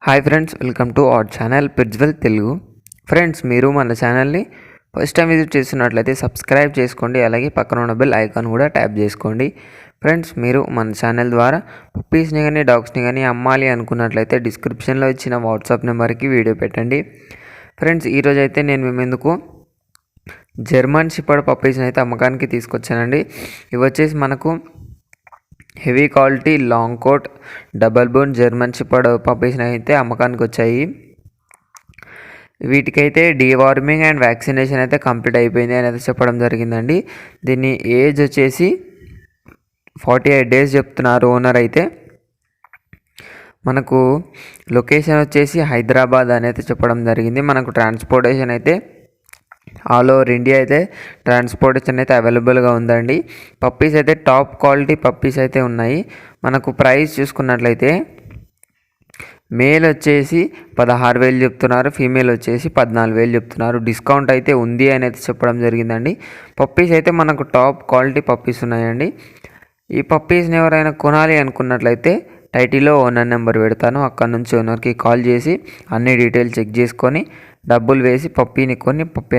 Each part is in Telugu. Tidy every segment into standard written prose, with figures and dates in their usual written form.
Hi friends, welcome to our channel పిర్జ్వెల్ తెలుగు. ఫ్రెండ్స్, మీరు మన ఛానల్ని ఫస్ట్ టైం విజిట్ చేస్తున్నట్లయితే సబ్స్క్రైబ్ చేసుకోండి. అలాగే పక్కన ఉన్న బెల్ ఐకాన్ కూడా ట్యాప్ చేసుకోండి. ఫ్రెండ్స్, మీరు మన ఛానల్ ద్వారా పప్పీస్ని కానీ డాగ్స్ని కానీ అమ్మాలి అనుకున్నట్లయితే డిస్క్రిప్షన్లో ఇచ్చిన వాట్సాప్ నెంబర్కి వీడియో పెట్టండి. ఫ్రెండ్స్, ఈరోజు అయితే నేను మీ ముందుకు జర్మన్ షెపర్డ్ పప్పీస్ని అయితే అమ్మకానికి తీసుకొచ్చానండి. ఇవి వచ్చేసి మనకు heavy quality long coat double bone German shepherd పప్పీస్ని అయితే అమ్మకానికి వచ్చాయి. వీటికైతే డీవార్మింగ్ అండ్ వ్యాక్సినేషన్ అయితే కంప్లీట్ అయిపోయింది అని అయితే చెప్పడం జరిగిందండి. దీని ఏజ్ వచ్చేసి 48 డేస్ చెప్తున్నారు ఓనర్ అయితే. మనకు లొకేషన్ వచ్చేసి హైదరాబాద్ అని అయితే చెప్పడం జరిగింది. మనకు ట్రాన్స్పోర్టేషన్ అయితే ఆల్ ఓవర్ ఇండియా అయితే ట్రాన్స్పోర్టేషన్ అయితే అవైలబుల్గా ఉందండి. పప్పీస్ అయితే టాప్ క్వాలిటీ పప్పీస్ అయితే ఉన్నాయి. మనకు ప్రైస్ చూసుకున్నట్లయితే మేల్ వచ్చేసి 16,000 చెప్తున్నారు, ఫీమేల్ వచ్చేసి 14,000 చెప్తున్నారు. డిస్కౌంట్ అయితే ఉంది అని అయితే చెప్పడం జరిగిందండి. పప్పీస్ అయితే మనకు టాప్ క్వాలిటీ పప్పీస్ ఉన్నాయండి. ఈ పప్పీస్ని ఎవరైనా కొనాలి అనుకున్నట్లయితే టైటిల్లో ఓనర్ నెంబర్ పెడతాను. అక్కడ నుంచి ఓనర్కి కాల్ చేసి అన్ని డీటెయిల్స్ చెక్ చేసుకొని డబ్బులు వేసి పప్పీని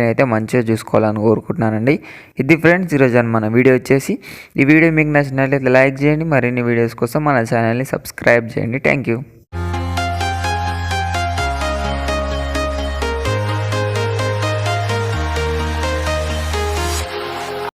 అయితే మంచిగా చూసుకోవాలని కోరుకుంటున్నానండి. ఇది ఫ్రెండ్స్ ఈరోజు మన వీడియో వచ్చేసి. ఈ వీడియో మీకు నచ్చినట్లయితే లైక్ చేయండి. మరిన్ని వీడియోస్ కోసం మన ఛానల్ని సబ్స్క్రైబ్ చేయండి. Thank you.